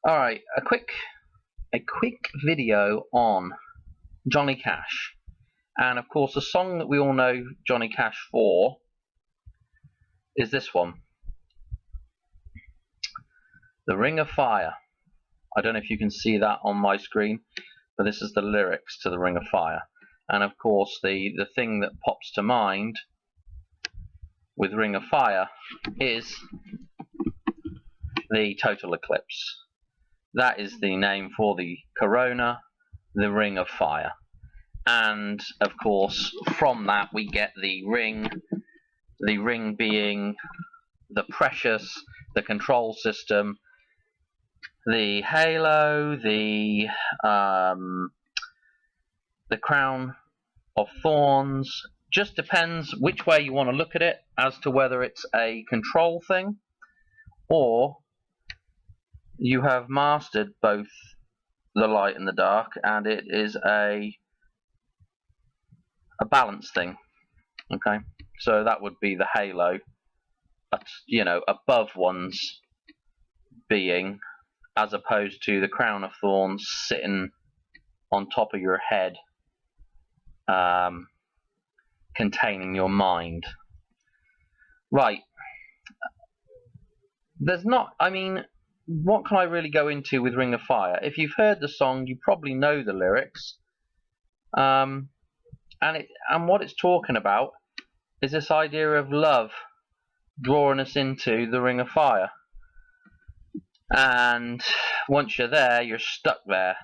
Alright, a quick video on Johnny Cash. And of course the song that we all know Johnny Cash for is this one. The Ring of Fire. I don't know if you can see that on my screen, but this is the lyrics to the Ring of Fire. And of course the thing that pops to mind with Ring of Fire is the total eclipse. That is the name for the corona, the Ring of Fire. And of course from that we get the ring being the precious, the control system, the halo, the crown of thorns. Just depends which way you want to look at it as to whether it's a control thing or you have mastered both the light and the dark, and it is a balance thing. Okay, so that would be the halo, above one's being, as opposed to the crown of thorns sitting on top of your head, containing your mind. Right. What can I really go into with Ring of Fire? If you've heard the song, you probably know the lyrics. And what it's talking about is this idea of love drawing us into the Ring of Fire. And once you're there, you're stuck there.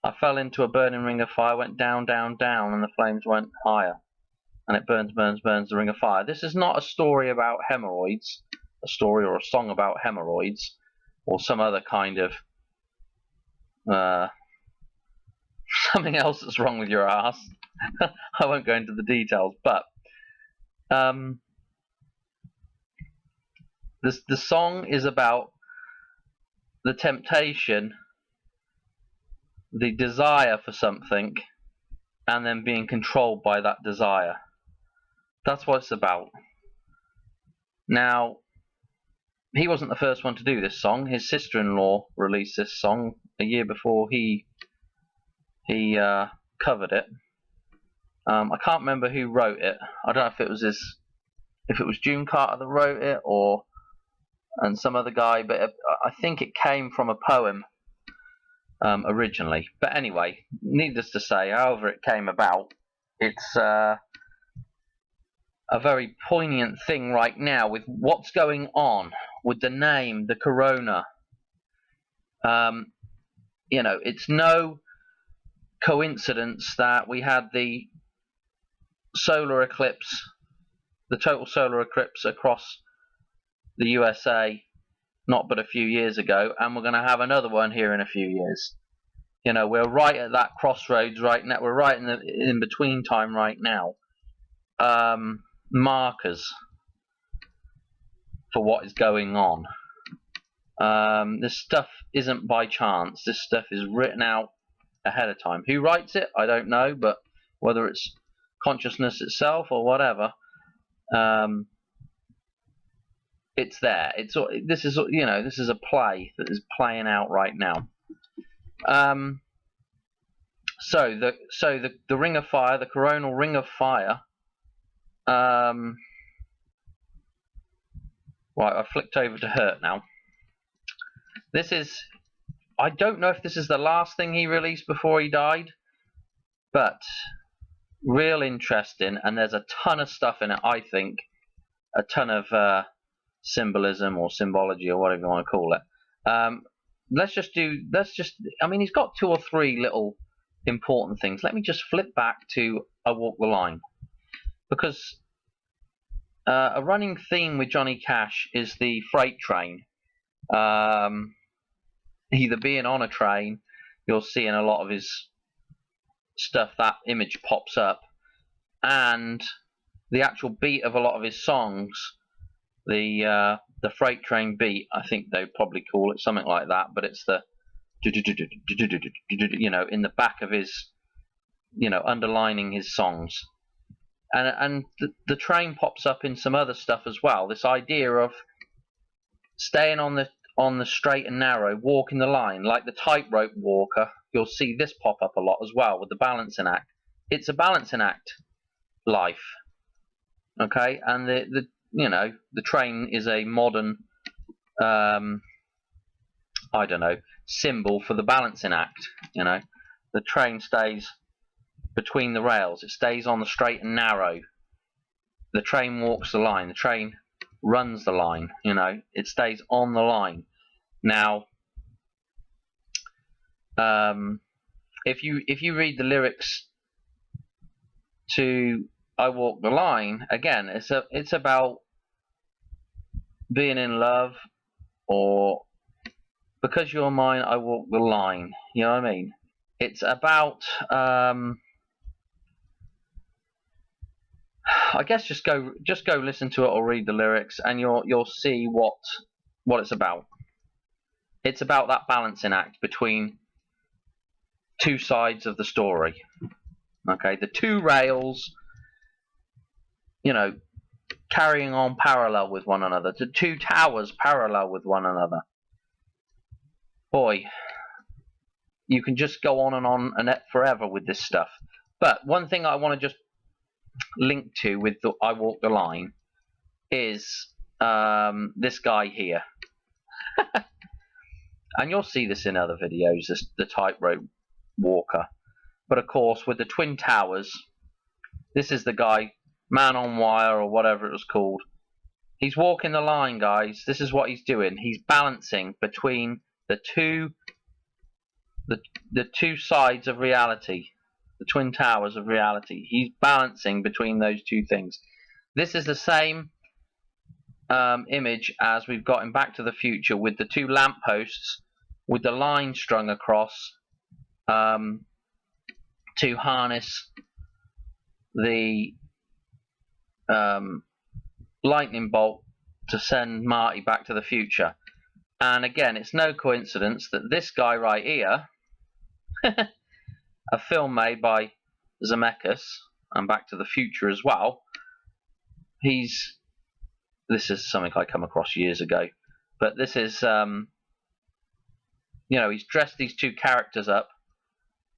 I fell into a burning ring of fire, went down, down, down, and the flames went higher. And it burns, burns, burns the ring of fire. This is not a story about hemorrhoids, a story or a song about hemorrhoids, or some other kind of something else that's wrong with your ass. I won't go into the details, but the song is about the temptation, the desire for something, and then being controlled by that desire. That's what it's about. Now, he wasn't the first one to do this song. His sister-in-law released this song a year before he covered it. I can't remember who wrote it. I don't know if it was June Carter that wrote it and some other guy, but I think it came from a poem originally. But anyway, needless to say, however it came about, it's a very poignant thing right now with what's going on with the name, the corona. It's no coincidence that we had the solar eclipse, the total solar eclipse across the USA not but a few years ago, and we're going to have another one here in a few years. We're right at that crossroads right now. We're right in the in-between time right now. Markers for what is going on. This stuff isn't by chance. This stuff is written out ahead of time. Who writes it? I don't know, but whether it's consciousness itself or whatever, it's there. This is a play that is playing out right now. So the Ring of Fire, the coronal Ring of Fire. Right, I flicked over to Hurt now. I don't know if this is the last thing he released before he died, but real interesting, and there's a ton of stuff in it. I think a ton of symbolism or symbology or whatever you want to call it. He's got 2 or 3 little important things. Let me just flip back to I Walk the Line, because a running theme with Johnny Cash is the freight train. Either being on a train, you'll see in a lot of his stuff that image pops up, and the actual beat of a lot of his songs, the freight train beat, I think they probably call it something like that, but it's the in the back of his, underlining his songs. And the train pops up in some other stuff as well. This idea of staying on on the straight and narrow, walking the line, like the tightrope walker. You'll see this pop up a lot as well with the balancing act. It's a balancing act, life. Okay, and the train is a modern, I don't know, symbol for the balancing act. The train stays between the rails. It stays on the straight and narrow. The train walks the line. The train runs the line. It stays on the line. Now, if you read the lyrics to "I Walk the Line," again, it's about being in love, or because you're mine, I walk the line. You know what I mean? It's about I guess just go listen to it or read the lyrics, and you'll see what it's about. It's about that balancing act between two sides of the story. Okay, the two rails, carrying on parallel with one another. The two towers parallel with one another. Boy, you can just go on and forever with this stuff. But one thing I want to just link to with the "I Walk the Line" is this guy here. And you'll see this in other videos, the tightrope walker. But of course, with the twin towers, this is the guy, man on wire or whatever it was called. He's walking the line, guys. This is what he's doing. He's balancing between the two sides of reality, the twin towers of reality. He's balancing between those two things. This is the same image as we've got in Back to the Future, with the two lampposts with the line strung across to harness the lightning bolt to send Marty back to the future. And again, it's no coincidence that this guy right here, a film made by Zemeckis and Back to the Future as well, this is something I come across years ago, but this is he's dressed these two characters up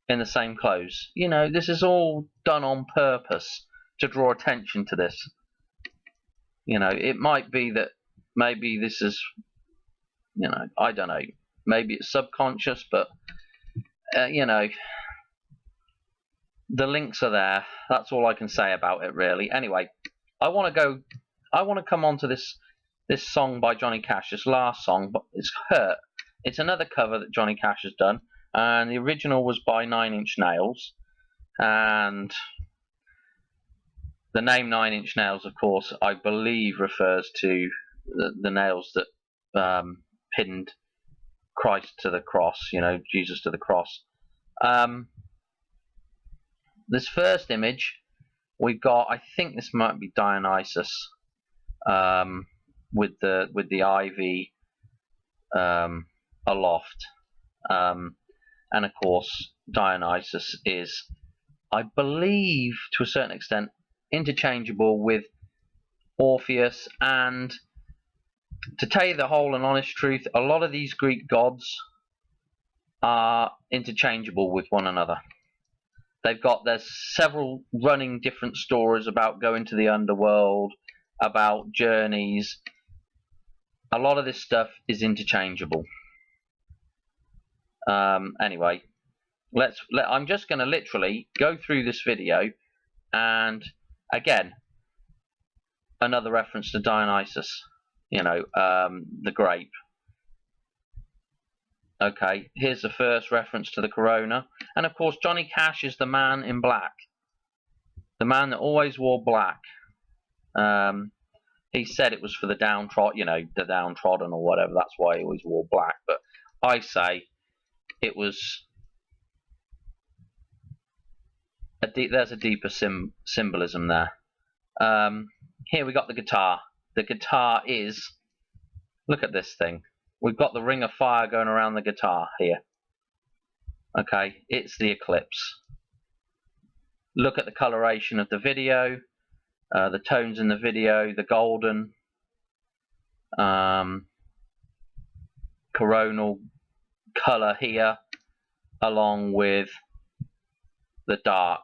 in the same clothes. This is all done on purpose to draw attention to this. It might be that maybe this is, I don't know, maybe it's subconscious, but the links are there. That's all I can say about it, really. Anyway, I want to come on to this song by Johnny Cash, this last song, but it's Hurt. It's another cover that Johnny Cash has done, and the original was by 9 Inch Nails, and the name 9 Inch Nails, of course, I believe refers to the nails that pinned Christ to the cross, Jesus to the cross. This first image we've got, I think this might be Dionysus, with the ivy aloft, and of course Dionysus is, I believe, to a certain extent, interchangeable with Orpheus. And to tell you the whole and honest truth, a lot of these Greek gods are interchangeable with one another. There's several running different stories about going to the underworld, about journeys. A lot of this stuff is interchangeable. Anyway, I'm just going to literally go through this video, and again, another reference to Dionysus, the grape. Okay, here's the first reference to the corona, and of course Johnny Cash is the man in black, the man that always wore black. He said it was for the downtrodden, the downtrodden or whatever. That's why he always wore black. But I say it was there's a deeper symbolism there. Here we got the guitar. The guitar is, look at this thing. We've got the ring of fire going around the guitar here. Okay, it's the eclipse. Look at the coloration of the video, the tones in the video, the golden. coronal colour here, along with the dark.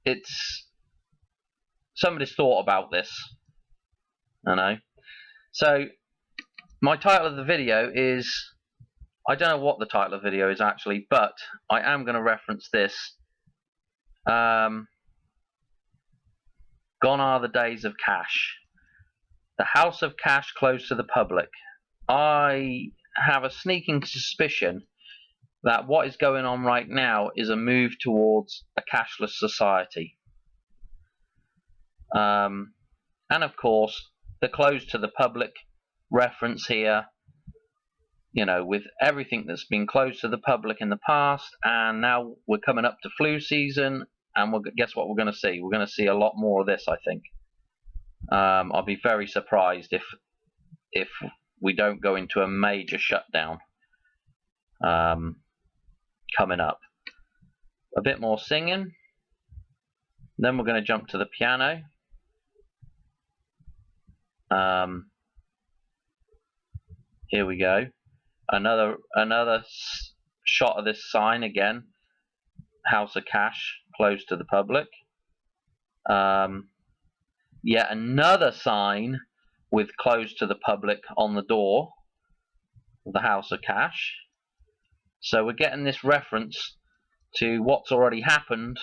It's somebody's thought about this, I know. So my title of the video is, I don't know what the title of the video is actually, but I am going to reference this. Gone are the days of cash. The House of Cash closed to the public. I have a sneaking suspicion that what is going on right now is a move towards a cashless society. And of course, the closed to the public reference here, you know, with everything that's been closed to the public in the past, and now we're coming up to flu season, and guess what we're going to see? We're going to see a lot more of this, I think. I'll be very surprised if we don't go into a major shutdown coming up. A bit more singing, then we're going to jump to the piano. Here we go. Another shot of this sign again. House of Cash closed to the public. Yet another sign with closed to the public on the door of the House of Cash. So we're getting this reference to what's already happened,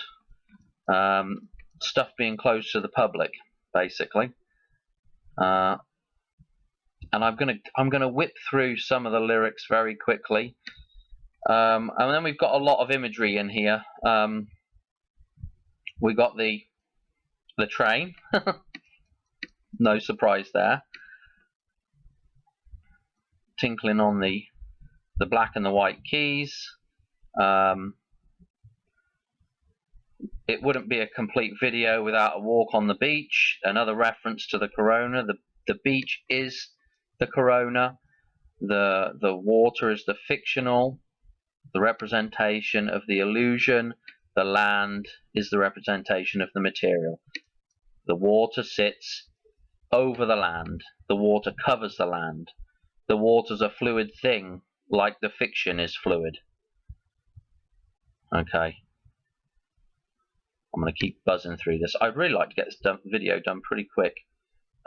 stuff being closed to the public, basically. And I'm gonna whip through some of the lyrics very quickly. And then we've got a lot of imagery in here. We got the train. No surprise there. Tinkling on the black and the white keys. It wouldn't be a complete video without a walk on the beach. Another reference to the corona. The beach is the corona. The water is the fictional, the representation of the illusion. The land is the representation of the material. The water sits over the land. The water covers the land. The water's a fluid thing, like the fiction is fluid. Okay. I'm going to keep buzzing through this. I'd really like to get this video done pretty quick.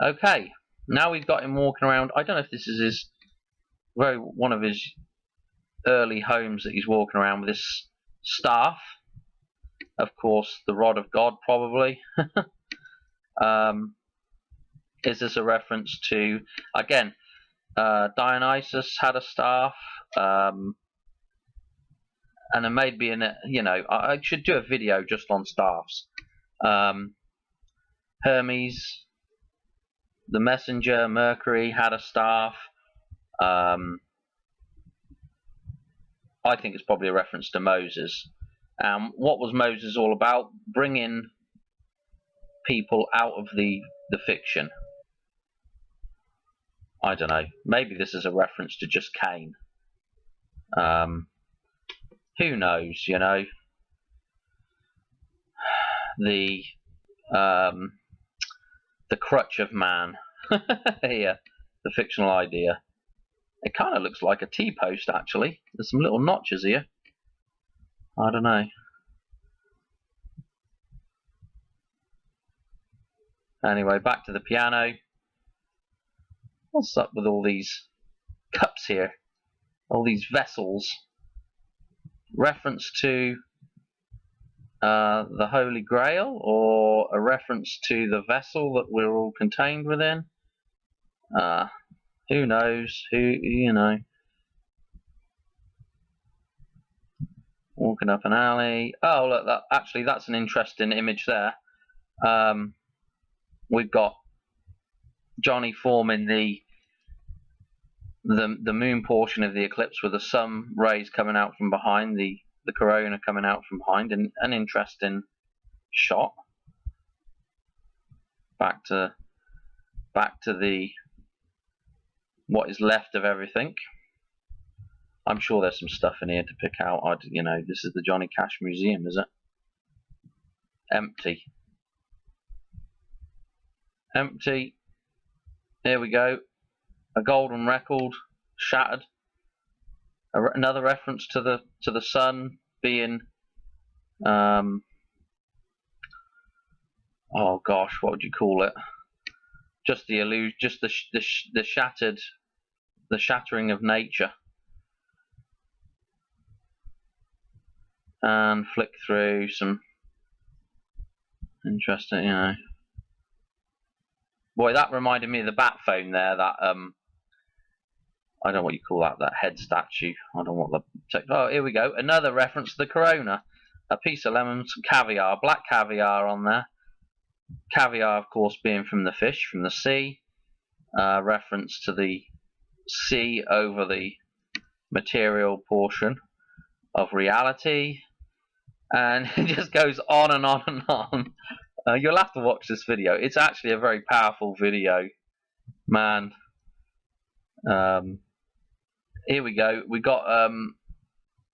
Okay. Now we've got him walking around. I don't know if this is one of his early homes that he's walking around with this staff. Of course, the rod of God, probably. Is this a reference to, again, Dionysus had a staff, and there may be I should do a video just on staffs. Hermes, the messenger, Mercury had a staff. I think it's probably a reference to Moses. What was Moses all about? Bringing people out of the fiction. I don't know. Maybe this is a reference to just Cain. Who knows? You know. The crutch of man. Here, the fictional idea. It kind of looks like a T-post, actually. There's some little notches here. I don't know. Anyway, back to the piano. What's up with all these cups here? All these vessels. Reference to the Holy Grail, or a reference to the vessel that we're all contained within? Who knows? You know. Walking up an alley. Oh, look! That's an interesting image there. We've got Johnny forming the moon portion of the eclipse with the sun rays coming out from behind, the corona coming out from behind, and an interesting shot. Back to the what is left of everything. I'm sure there's some stuff in here to pick out. This is the Johnny Cash Museum, is it? Empty. Empty. Here we go. a golden record shattered. Another reference to the sun being, oh gosh, what would you call it? Just the illusion, just the shattered, the shattering of nature. And flick through some interesting, you know. Boy, that reminded me of the bat phone there. That I don't know what you call that. That head statue. I don't know what the. Oh, here we go. Another reference to the Corona. A piece of lemon, some caviar, black caviar on there. Caviar, of course, being from the fish, from the sea. Reference to the sea over the material portion of reality. And it just goes on and on and on. You'll have to watch this video. It's actually a very powerful video, man. Here we go. We got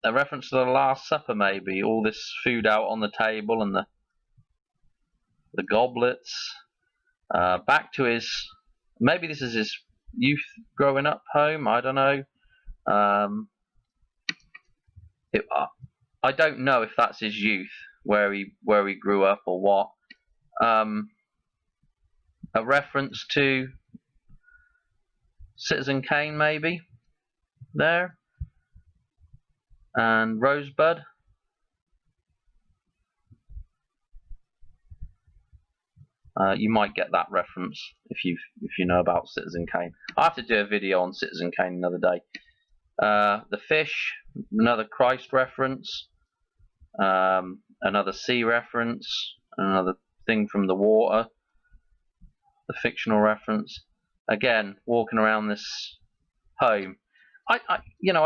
a reference to the Last Supper, maybe. All this food out on the table and the goblets. Back to his. Maybe this is his youth growing up home. I don't know. I don't know if that's his youth, where he grew up or what. A reference to Citizen Kane, maybe, there, and Rosebud. You might get that reference if you know about Citizen Kane. I'll have to do a video on Citizen Kane another day. The fish, another Christ reference, another sea reference, another thing from the water. The fictional reference. Again, walking around this home. I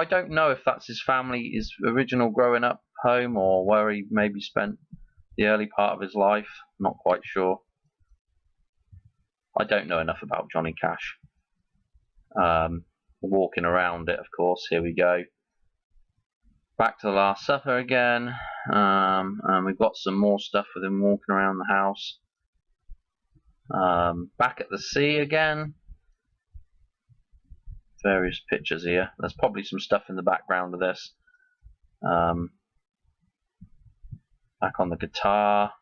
don't know if that's his family, his original growing up home, or where he maybe spent the early part of his life. Not quite sure. I don't know enough about Johnny Cash. Walking around it, of course. Here we go. Back to the Last Supper again. And we've got some more stuff with him walking around the house. Back at the sea again. Various pictures here. There's probably some stuff in the background of this. Back on the guitar.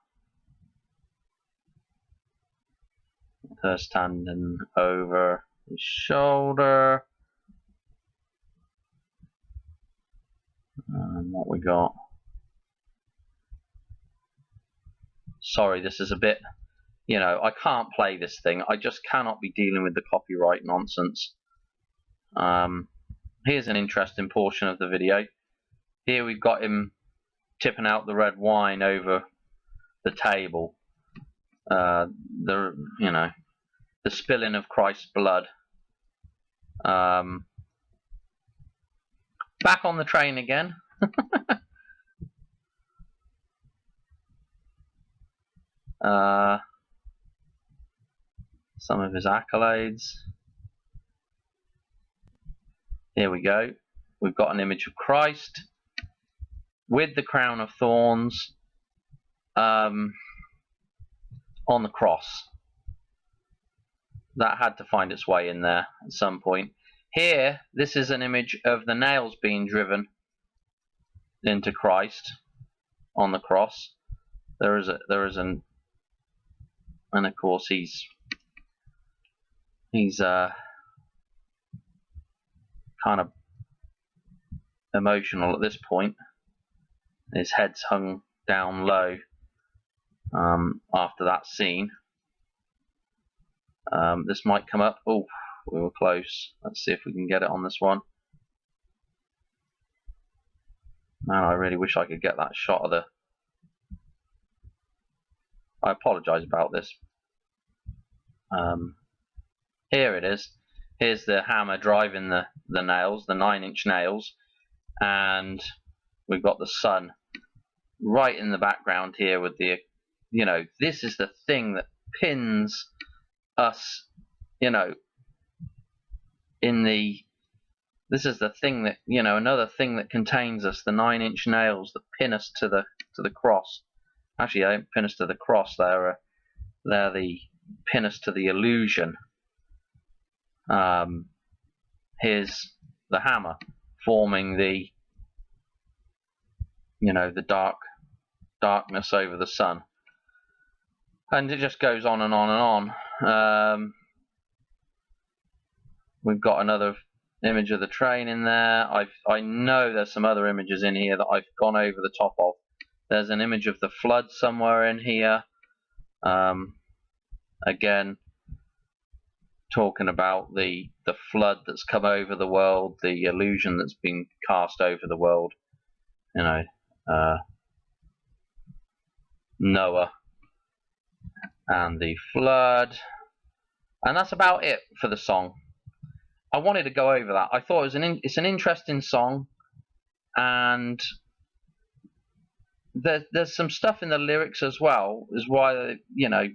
Her standing over his shoulder. And what we got. Sorry, this is a bit, I can't play this thing. I just cannot be dealing with the copyright nonsense. Here's an interesting portion of the video. Here we've got him tipping out the red wine over the table. The spilling of Christ's blood. Back on the train again. Some of his accolades. Here we go. We've got an image of Christ with the crown of thorns on the cross. That had to find its way in there at some point. Here, this is an image of the nails being driven into Christ on the cross. There is and of course he's kind of emotional at this point. His head's hung down low after that scene. This might come up. Oh, we were close. Let's see if we can get it on this one. Man, I really wish I could get that shot of the... I apologise about this. Here it is. Here's the hammer driving the nails, the 9-inch nails, and we've got the sun right in the background here with the, this is the thing that pins us, this is the thing that, another thing that contains us, the 9-inch nails that pin us to the cross. Actually, they don't pin us to the cross, they're the pin us to the illusion. the hammer, forming the, you know, the darkness over the sun. And it just goes on and on and on. We've got another image of the train in there. I know there's some other images in here that I've gone over the top of. There's an image of the flood somewhere in here. Again, talking about the flood that's come over the world, the illusion that's been cast over the world. You know, Noah and the flood. And that's about it for the song. I wanted to go over that. I thought it's an interesting song, and there's some stuff in the lyrics as well. Is why, you know,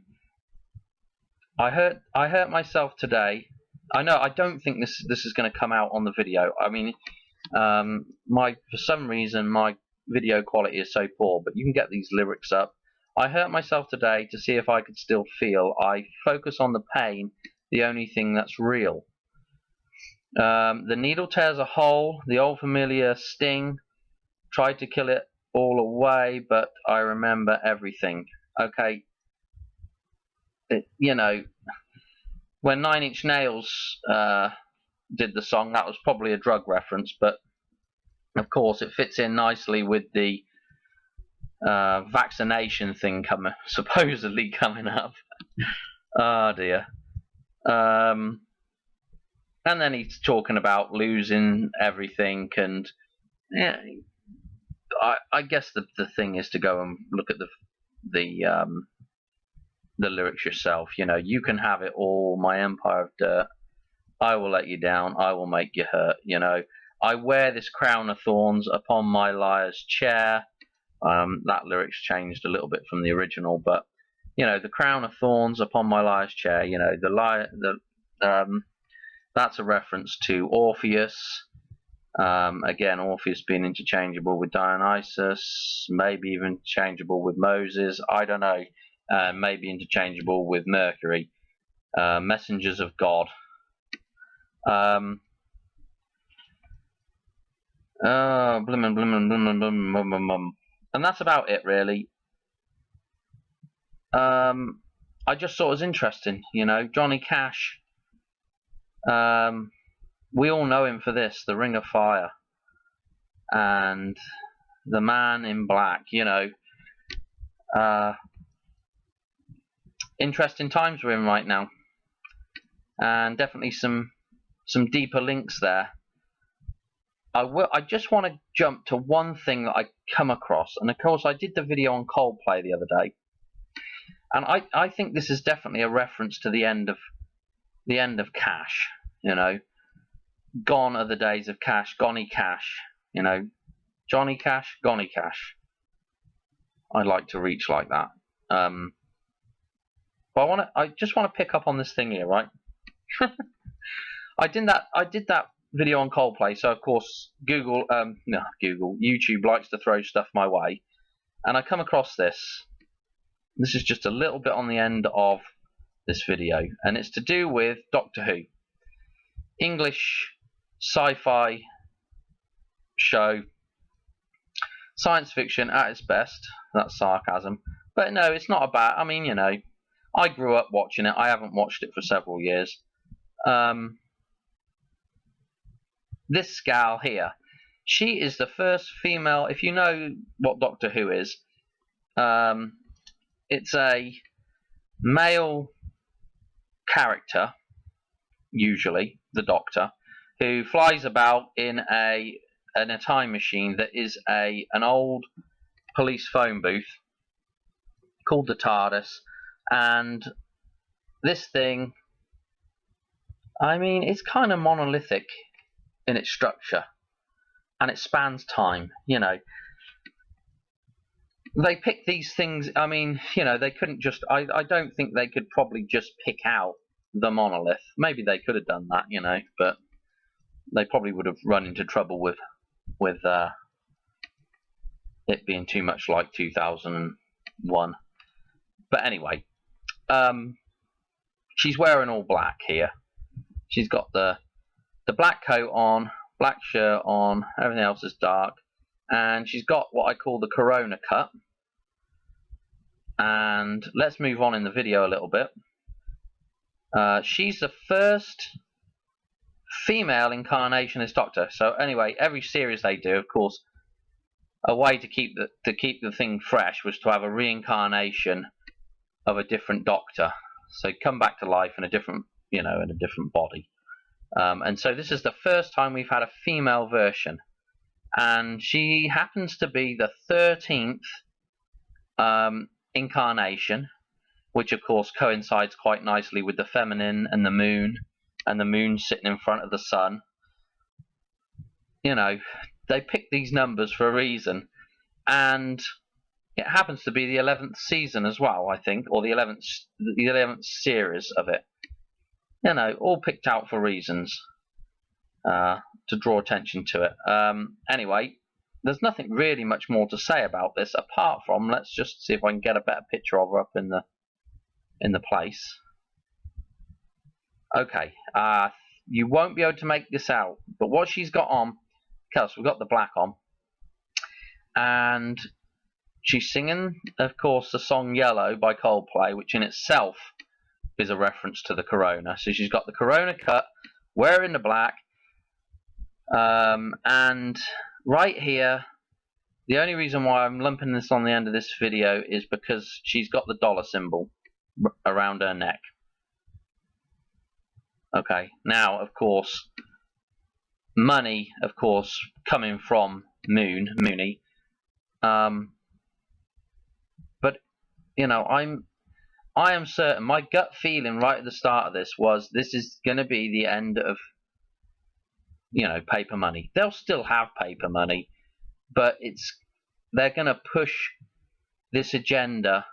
I hurt myself today. I know I don't think this is going to come out on the video. I mean, for some reason my video quality is so poor, but you can get these lyrics up. I hurt myself today to see if I could still feel. I focus on the pain, the only thing that's real. The needle tears a hole, the old familiar sting. Tried to kill it all away, but I remember everything. Okay, you know, when 9 Inch Nails did the song, that was probably a drug reference, but of course it fits in nicely with the vaccination thing supposedly coming up. Oh dear. And then he's talking about losing everything, and yeah, I guess the thing is to go and look at the lyrics yourself. You know, you can have it all, my empire of dirt. I will let you down. I will make you hurt. You know, I wear this crown of thorns upon my liar's chair. That lyric's changed a little bit from the original, but you know, the crown of thorns upon my liar's chair. You know, that's a reference to Orpheus. Again, Orpheus being interchangeable with Dionysus, maybe even interchangeable with Moses. I don't know. Maybe interchangeable with Mercury. Messengers of God. And that's about it, really. I just thought it was interesting, you know. Johnny Cash. We all know him for this, The Ring of Fire, and The Man in Black. You know, interesting times we're in right now, and definitely some deeper links there. I just want to jump to one thing that I come across, and of course I did the video on Coldplay the other day, and I think this is definitely a reference to the end of Cash. You know, gone are the days of Cash, Gonny Cash. You know, Johnny Cash, Gonny Cash. I'd like to reach like that. But I just want to pick up on this thing here, right? I did that video on Coldplay, so of course YouTube likes to throw stuff my way, and I come across this. This is just a little bit on the end of this video, and it's to do with Doctor Who. English sci-fi show, science fiction at its best. That's sarcasm, but no, it's not about. I mean, you know, I grew up watching it. I haven't watched it for several years. This gal here, she is the first female. If you know what Doctor Who is, it's a male character, usually the Doctor, who flies about in a time machine that is an old police phone booth called the TARDIS, and this thing, I mean, it's kind of monolithic in its structure, and it spans time. You know, they pick these things. I mean, you know, they couldn't just. I don't think they could probably just pick out the monolith. Maybe they could have done that, you know, but they probably would have run into trouble with it being too much like 2001. But anyway, she's wearing all black here. She's got the the black coat on, black shirt on, everything else is dark, and she's got what I call the corona cut. And let's move on in the video a little bit. She's the first female incarnation as Doctor. So anyway, every series they do, of course, a way to keep the thing fresh was to have a reincarnation of a different Doctor. So come back to life in a different, in a different body. And so this is the first time we've had a female version, and she happens to be the 13th incarnation, which of course coincides quite nicely with the feminine and the moon sitting in front of the sun. They picked these numbers for a reason, and it happens to be the 11th season as well, I think, or the 11th series of it. All picked out for reasons, to draw attention to it. Anyway, there's nothing really much more to say about this apart from, let's just see if I can get a better picture of her up in the place. Okay, you won't be able to make this out, but what she's got on, because we've got the black on, and she's singing, of course, the song Yellow by Coldplay, which in itself is a reference to the corona. So she's got the corona cut, wearing the black, and right here, the only reason why I'm lumping this on the end of this video is because she's got the dollar symbol around her neck. Okay, now of course, money, of course, coming from Mooney. But I am certain, my gut feeling right at the start of this was this is going to be the end of paper money. They'll still have paper money, but they're going to push this agenda.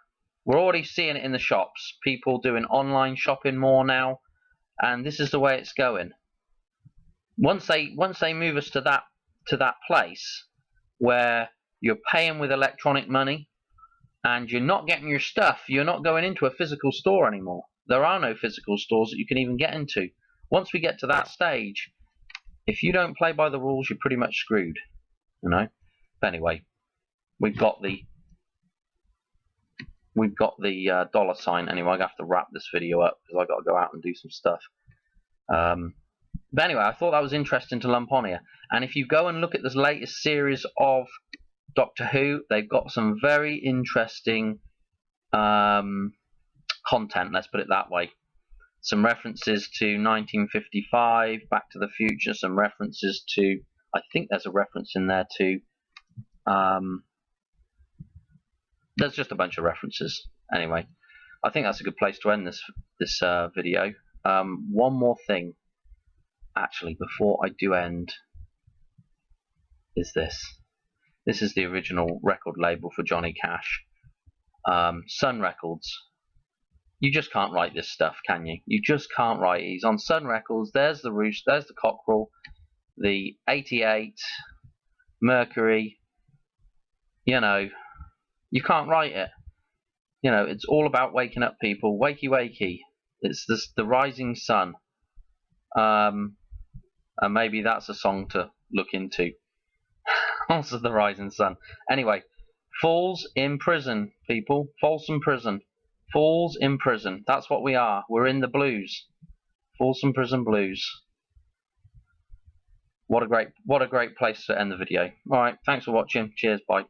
We're already seeing it in the shops. People doing online shopping more now, and this is the way it's going. Once they move us to that place where you're paying with electronic money and you're not getting your stuff, you're not going into a physical store anymore. There are no physical stores that you can even get into. Once we get to that stage, if you don't play by the rules, you're pretty much screwed. But anyway, we've got the dollar sign. Anyway, I have to wrap this video up because I've got to go out and do some stuff. But anyway, I thought that was interesting to lump on here. And if you go and look at this latest series of Doctor Who, they've got some very interesting content, let's put it that way. Some references to 1955, Back to the Future, some references to, I think there's a reference in there to, there's just a bunch of references. Anyway, I think that's a good place to end this video. One more thing, actually, before I do end, is this. This is the original record label for Johnny Cash. Sun Records. You just can't write this stuff, can you? You just can't write it. He's on Sun Records. There's the Roost, there's the Cockerel, the 88, Mercury. You can't write it. It's all about waking up people. Wakey, wakey. It's the rising sun. And maybe that's a song to look into. Also the rising sun. Anyway, fools in prison, people. Folsom Prison. Fools in prison. That's what we are. We're in the blues. Folsom Prison Blues. What a great place to end the video. Alright, thanks for watching. Cheers, bye.